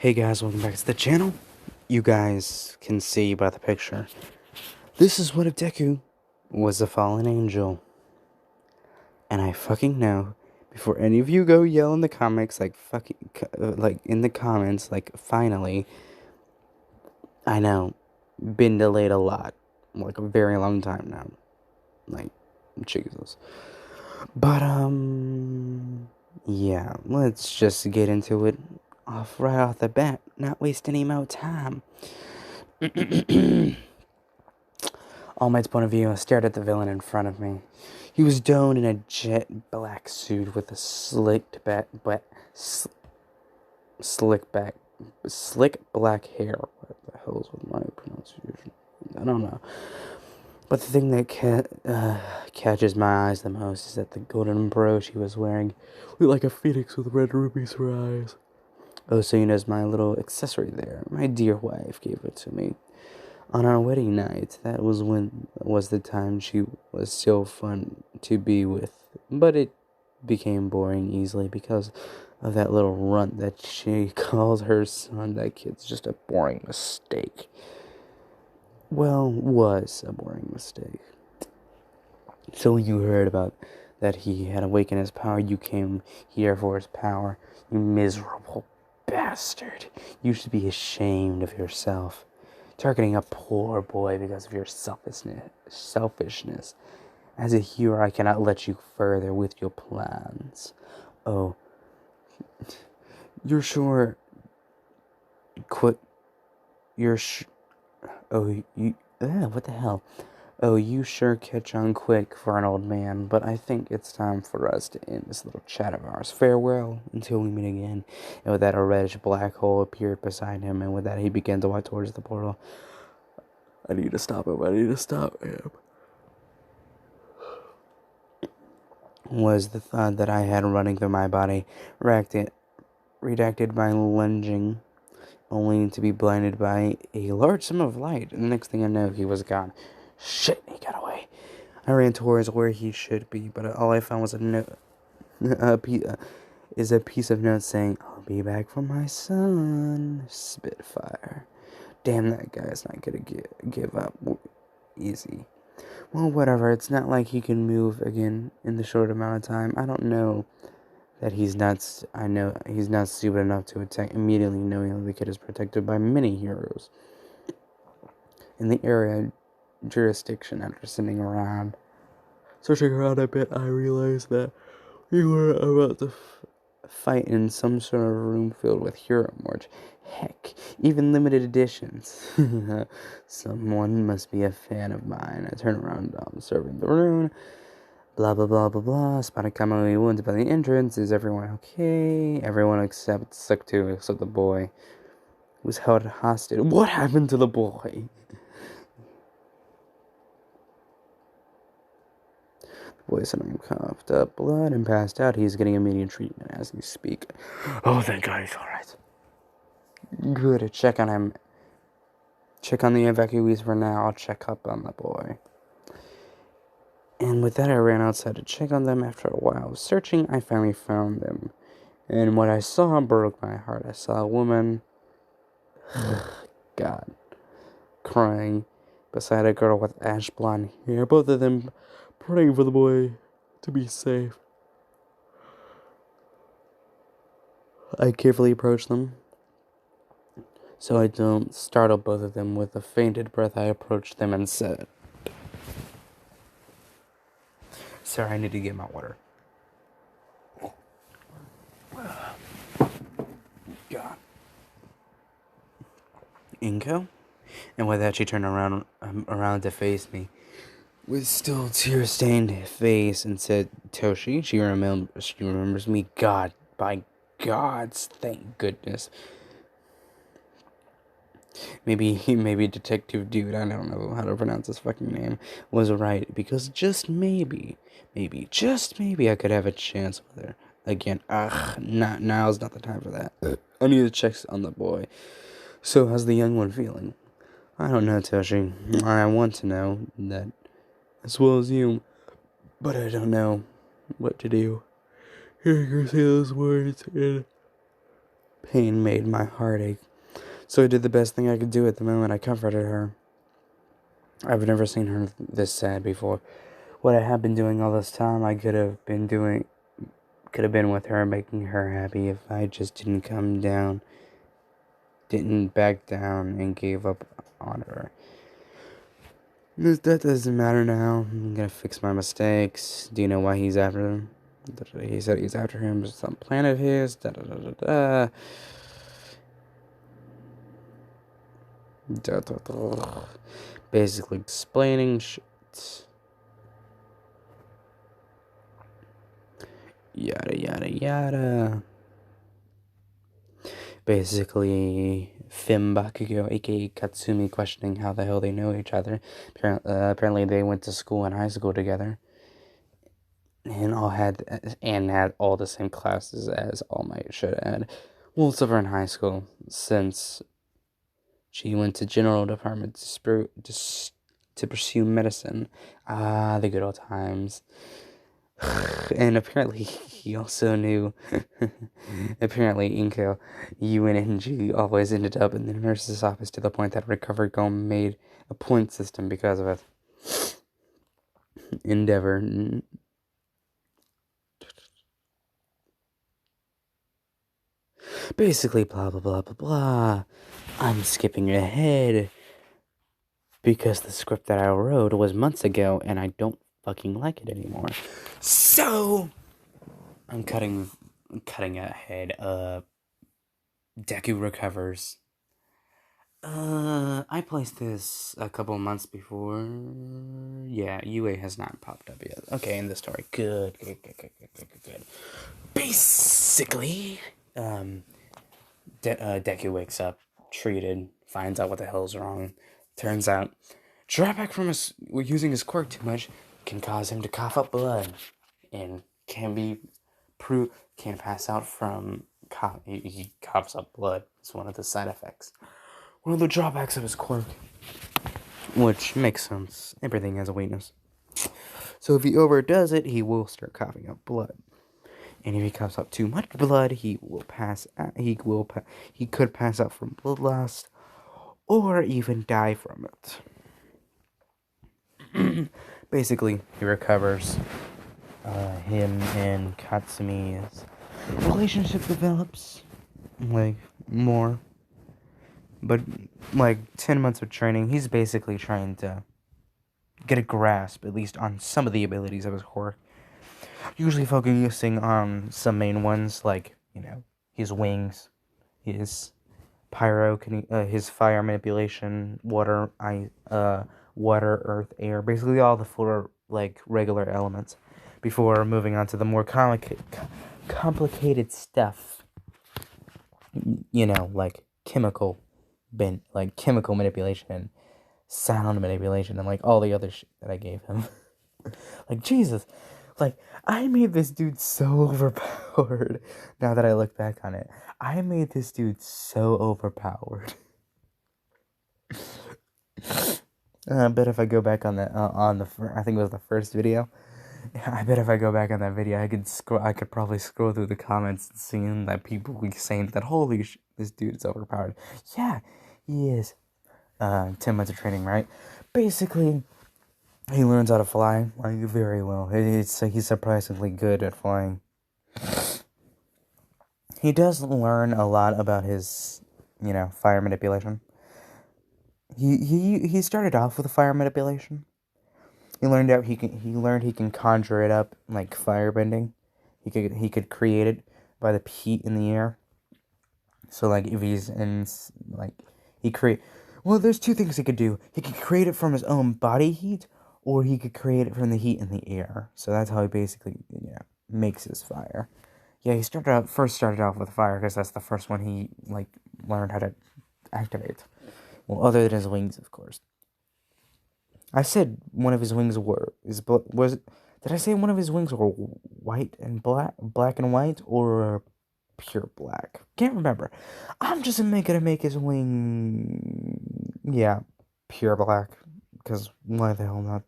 Hey guys, welcome back to the channel. You guys can see by the picture. This is what if Deku was a fallen angel. And I fucking know, before any of you go yell in the comics, like in the comments, like, finally, I know, been delayed a lot. Like, a very long time now. Like, Jesus. But, yeah, let's just get into it right off the bat. Not waste any more time. All Might's point of view, I stared at the villain in front of me. He was donned in a jet black suit with a slick black hair. What the hell is with my pronunciation? I don't know. But the thing that catches my eyes the most is that the golden brooch he was wearing looked like a phoenix with red rubies for eyes. Oh, so you know, my little accessory there. My dear wife gave it to me on our wedding night. That was the time she was so fun to be with, but it became boring easily because of that little runt that she calls her son. That kid's just a boring mistake. Well, was a boring mistake. So you heard about that he had awakened his power. You came here for his power. You miserable bastard. You should be ashamed of yourself. Targeting a poor boy because of your selfishness. As a hero, I cannot let you further with your plans. Oh, you're sure... Quit... You're Oh, you... what the hell? Oh, you sure catch on quick for an old man, but I think it's time for us to end this little chat of ours. Farewell, until we meet again. And with that, a reddish black hole appeared beside him, and with that, he began to walk towards the portal. I need to stop him. Was the thought that I had running through my body, redacted by lunging, only to be blinded by a large sum of light. And the next thing I know, he was gone. Shit, he got away. I ran towards where he should be, but all I found was a note. a piece of note saying, "I'll be back for my son, Spitfire." Damn, that guy's not gonna give up easy. Well, whatever. It's not like he can move again in the short amount of time. I don't know that he's not. I know he's not stupid enough to attack immediately, knowing the kid is protected by many heroes in the area jurisdiction. After sitting around, searching around a bit, I realized that we were about to fight in some sort of room filled with hero merch. Heck, even limited editions. Someone must be a fan of mine. I turn around, observing the room. Blah, blah, blah, blah, blah. Spotted commonly wounded by the entrance. Is everyone okay? Everyone except the boy was held hostage. What happened to the boy? The boy suddenly coughed up blood and passed out. He's getting immediate treatment as we speak. Oh, thank God he's alright. Good. Check on him. Check on the evacuees for now. I'll check up on the boy. And with that, I ran outside to check on them. After a while of searching, I finally found them. And what I saw broke my heart. I saw a woman, God, crying beside a girl with ash blonde hair. Both of them praying for the boy to be safe. I carefully approached them, so I don't startle both of them. With a fainted breath, I approached them and said, "Sir, I need to get my water." God. Inko? And with that, she turned around to face me, with still tear-stained face, and said, "Toshi, she remembers me. God, by gods, thank goodness." Maybe Detective Dude, I don't know how to pronounce his fucking name, was right, because just maybe, just maybe I could have a chance with her. Again, now's not the time for that. I need to check on the boy. So, how's the young one feeling? I don't know, Toshi. I want to know that as well as you, but I don't know what to do. Hearing her say those words and pain made my heart ache. So I did the best thing I could do at the moment. I comforted her. I've never seen her this sad before. What I have been doing all this time, I could have been with her, making her happy if I just didn't come down, didn't back down, and gave up on her. That doesn't matter now. I'm gonna fix my mistakes. Do you know why he's after him? He said he's after him. Some plan of his. Da da da da da. Da, da, da. Basically explaining shit. Yada yada yada. Basically, Fim Bakugo, aka Katsumi, questioning how the hell they know each other. Apparently, they went to school and high school together, and had all the same classes as All Might should have had. Well, except for in high school, since she went to general department to pursue medicine. Ah, the good old times. And apparently he also knew, apparently Inko, Yu and NG always ended up in the nurse's office to the point that Recovered Gome made a point system because of it. Endeavor. Basically, blah, blah, blah, blah, blah. I'm skipping ahead because the script that I wrote was months ago and I don't fucking like it anymore. So, I'm cutting ahead. Deku recovers. I placed this a couple months before. Yeah, UA has not popped up yet. Okay, in the story. Good. Basically, Deku wakes up, treated, finds out what the hell's wrong. Turns out, drawback from using his quirk too much can cause him to cough up blood, and can pass out from he coughs up blood. It's one of the side effects. One of the drawbacks of his quirk, which makes sense. Everything has a weakness. So if he overdoes it, he will start coughing up blood. And if he coughs up too much blood, he will pass out. He could pass out from blood loss, or even die from it. Basically, he recovers. Him and Katsumi's relationship develops, like, more. But, like, 10 months of training, he's basically trying to get a grasp, at least, on some of the abilities of his quirk. Usually focusing on some main ones, like, his wings, his his fire manipulation, water, earth, air, basically all the four, like, regular elements, before moving on to the more complicated stuff, like chemical manipulation and sound manipulation and, like, all the other shit that I gave him. Like, Jesus, like, I made this dude so overpowered. Now that I look back on it, I made this dude so overpowered. I bet if I go back on that, I think it was the first video. I bet if I go back on that video, I could probably scroll through the comments and seeing that people were saying that, holy shit, this dude is overpowered. Yeah, he is. 10 months of training, right? Basically, he learns how to fly, like, very well. It's like he's surprisingly good at flying. He does learn a lot about his, fire manipulation. He started off with fire manipulation. He learned he can conjure it up, like firebending. He could create it by the heat in the air. So, like, if he's in, like, well, there's two things he could do. He could create it from his own body heat, or he could create it from the heat in the air. So that's how he basically, makes his fire. Yeah, he first started off with fire because that's the first one he, like, learned how to activate. Well, other than his wings, of course. I said one of his wings did I say one of his wings were white and black and white, or pure black? Can't remember. I'm just gonna make his wing, yeah, pure black, because why the hell not?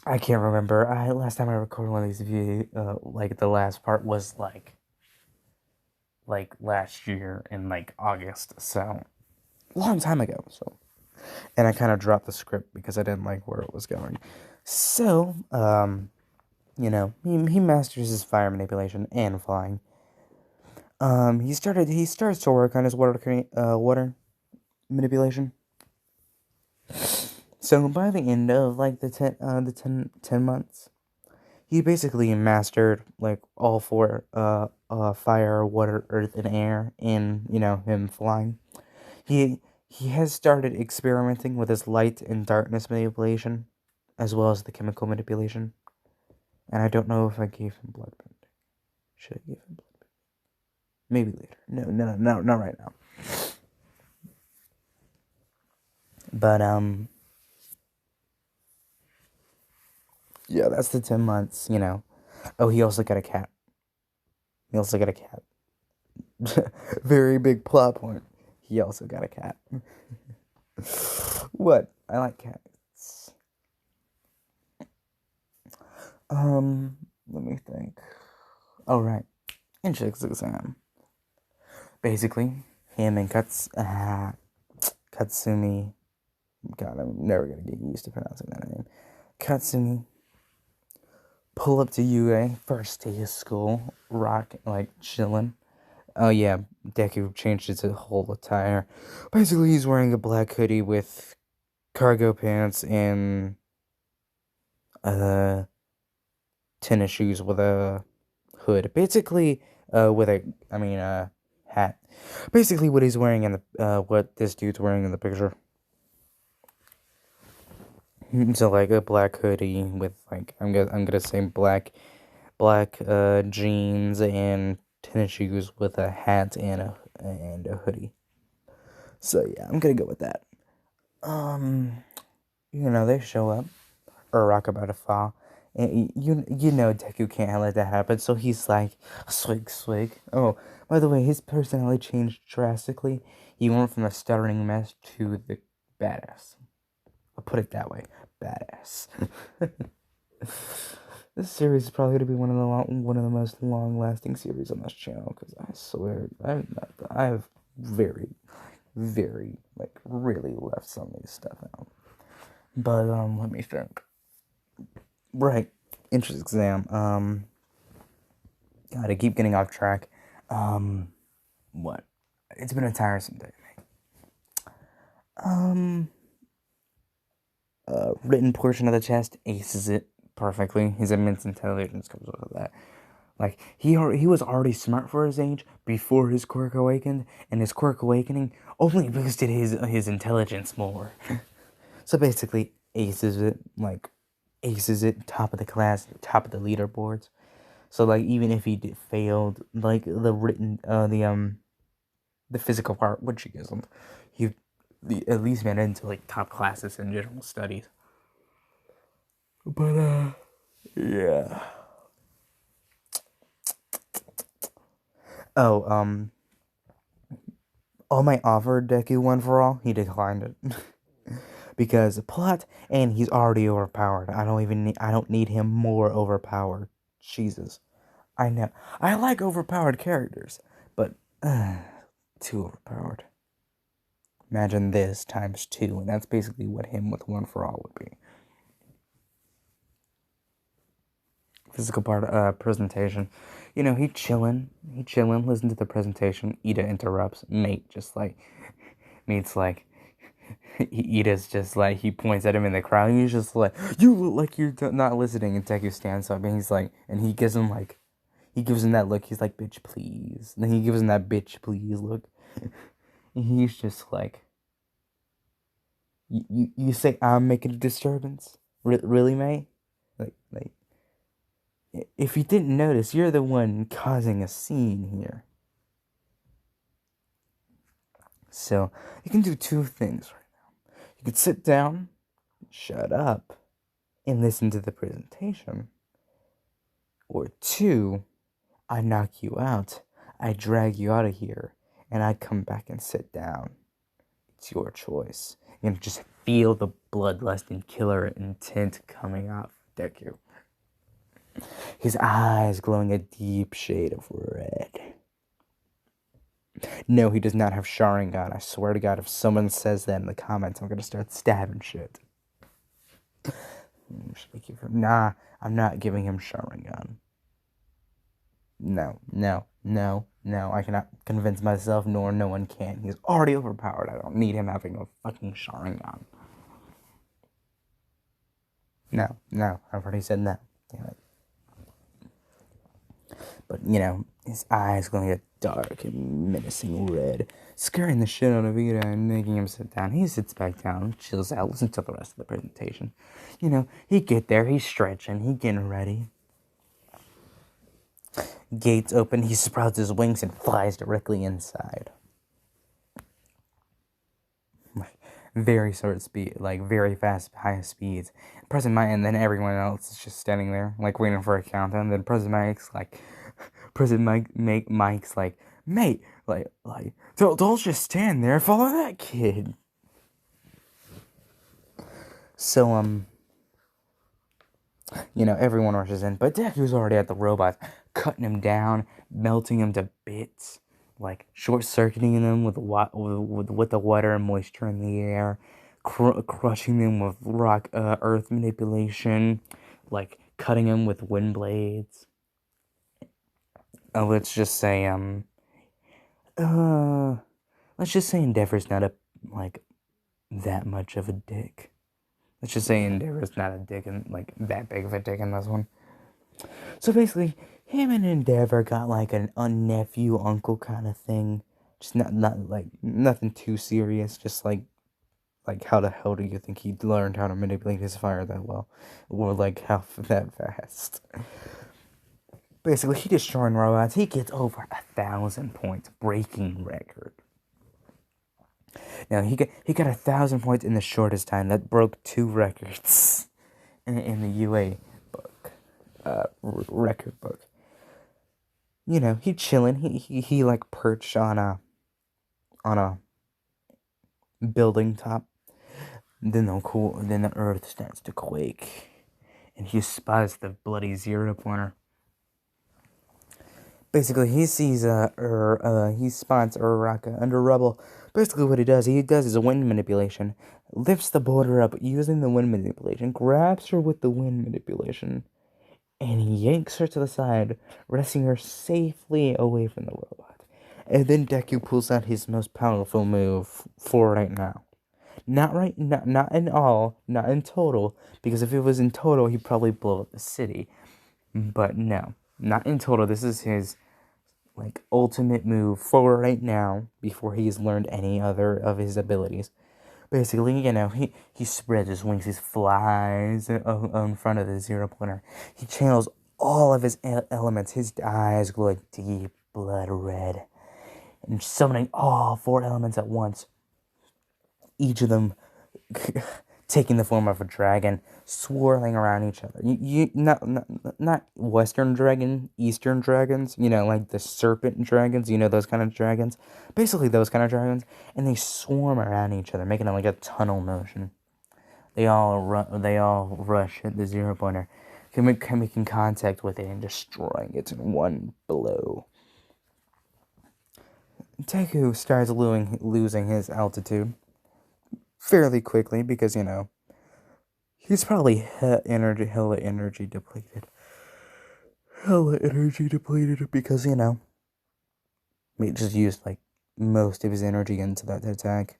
I can't remember. Last time I recorded one of these videos, like, the last part was, like, like last year in like August, so a long time ago. So, and I kind of dropped the script because I didn't like where it was going. So, he masters his fire manipulation and flying. He starts to work on his water manipulation. So by the end of like ten months, he basically mastered like all four fire, water, earth, and air in him flying. He he has started experimenting with his light and darkness manipulation, as well as the chemical manipulation. And I don't know if I gave him bloodbending. Should I give him bloodbending? Maybe later. No, not right now. But yeah, that's the 10 months. Oh, he also got a cat. He also got a cat. Very big plot point. He also got a cat. What? I like cats. Let me think. Oh, right. Entrance exam. Basically, him and Katsumi. God, I'm never gonna get used to pronouncing that name. Katsumi pull up to UA first day of school, rock like chilling. Oh yeah, Deku changed his whole attire. Basically, he's wearing a black hoodie with cargo pants and tennis shoes with a hood. Basically, with a hat. Basically, what he's wearing in the what this dude's wearing in the picture. So like a black hoodie with like I'm gonna say black jeans and tennis shoes with a hat and a hoodie. So yeah, I'm gonna go with that. They show up. Uraraka about to fall. And Deku can't let that happen, so he's like, swig, swig. Oh, by the way, his personality changed drastically. He went from a stuttering mess to the badass. I'll put it that way, badass. This series is probably gonna be one of the most long-lasting series on this channel, because I swear I've very, very like really left some of these stuff out. But let me think. Right. Entrance exam. God, I keep getting off track. What? It's been a tiresome day. Written portion of the test, aces it perfectly. His immense intelligence comes with that. Like, he was already smart for his age before his quirk awakened, and his quirk awakening only boosted his intelligence more. So basically, aces it, top of the class, top of the leaderboards. So like even if he failed like the physical part, which he isn't, he at least made it into like top classes in general studies. But yeah. Oh, all my offered Deku one for all, he declined it. Because plot, and he's already overpowered. I don't need him more overpowered. Jesus. I know. I like overpowered characters, but too overpowered. Imagine this times 2, and that's basically what him with one for all would be. Physical part, presentation. He chilling, listen to the presentation. Ida interrupts. Mate's like, Ida's just like, he points at him in the crowd, and he's just like, you look like you're not listening, and Deku stands up, and he's like, and he gives him that look, he's like, bitch, please. And then he gives him that bitch, please look. And he's just like, you say I'm making a disturbance? Really, mate? Like, if you didn't notice, you're the one causing a scene here. So, you can do 2 things right now. You could sit down, shut up, and listen to the presentation. Or 2, I knock you out, I drag you out of here, and I come back and sit down. It's your choice. You can just feel the bloodlust and killer intent coming off Deku. His eyes glowing a deep shade of red. No, he does not have Sharingan. I swear to God, if someone says that in the comments, I'm gonna start stabbing shit. Nah, I'm not giving him Sharingan. No, no, no, no. I cannot convince myself, nor no one can. He's already overpowered. I don't need him having a fucking Sharingan. No, no. I've already said no. Damn it. But, his eyes going to get dark and menacing red, scaring the shit out of Vita and making him sit down. He sits back down, chills out, listens to the rest of the presentation. He get there, he's stretching, he getting ready. Gates open, he sprouts his wings and flies directly inside. Very short speed, very fast, high speeds. President Mike, and then everyone else is just standing there, waiting for a countdown. Then Mike's mate, don't just stand there, follow that kid. So, everyone rushes in, but Deku's already at the robots, cutting him down, melting him to bits, short-circuiting them with the water and moisture in the air, crushing them with earth manipulation, cutting them with wind blades. Let's just say Endeavor's not that much of a dick. Let's just say Endeavor's not a dick and that big of a dick in this one. So basically, him and Endeavor got a nephew uncle kind of thing. Just not nothing too serious. Just how the hell do you think he learned how to manipulate his fire that well, or how that fast? Basically, he destroying robots. He gets over 1,000 points, breaking record. Now he got 1,000 points in the shortest time. That broke 2 records in the UA book, record book. He chilling. He perched on a building top. Then the earth starts to quake, and he spies the bloody 0-pointer. Basically, he sees he spots Uraraka under rubble. Basically, what he does is a wind manipulation. Lifts the border up using the wind manipulation, grabs her with the wind manipulation, and yanks her to the side, resting her safely away from the robot. And then Deku pulls out his most powerful move for right now. Not in total, because if it was in total, he'd probably blow up the city. But no, not in total. This is his ultimate move for right now, before he's learned any other of his abilities. Basically, he spreads his wings, he flies in front of the 0-pointer. He channels all of his elements. His eyes glow deep blood red, and summoning all 4 elements at once. Each of them taking the form of a dragon, swirling around each other. Not Western dragon, Eastern dragons, the serpent dragons, those kind of dragons. Basically those kind of dragons, and they swarm around each other, making it a tunnel motion. They all rush at the 0-pointer, making contact with it and destroying it in one blow. Deku starts losing his altitude fairly quickly because, he's probably hella energy depleted. Hella energy depleted because, he just used, most of his energy into that attack.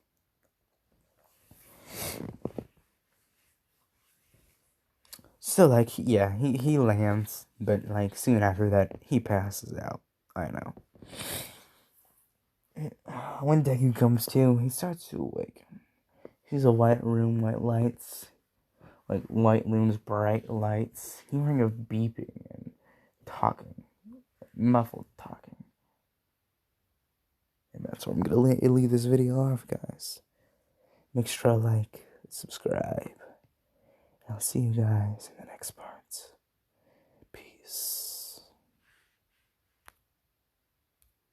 So, he lands, but, soon after that, he passes out. I know. When Deku comes to, he starts to awaken. He's a white room, white lights. White rooms, bright lights. He's hearing a beeping and talking. Muffled talking. And that's where I'm going to leave this video off, guys. Make sure to like, subscribe. I'll see you guys in the next part. Peace.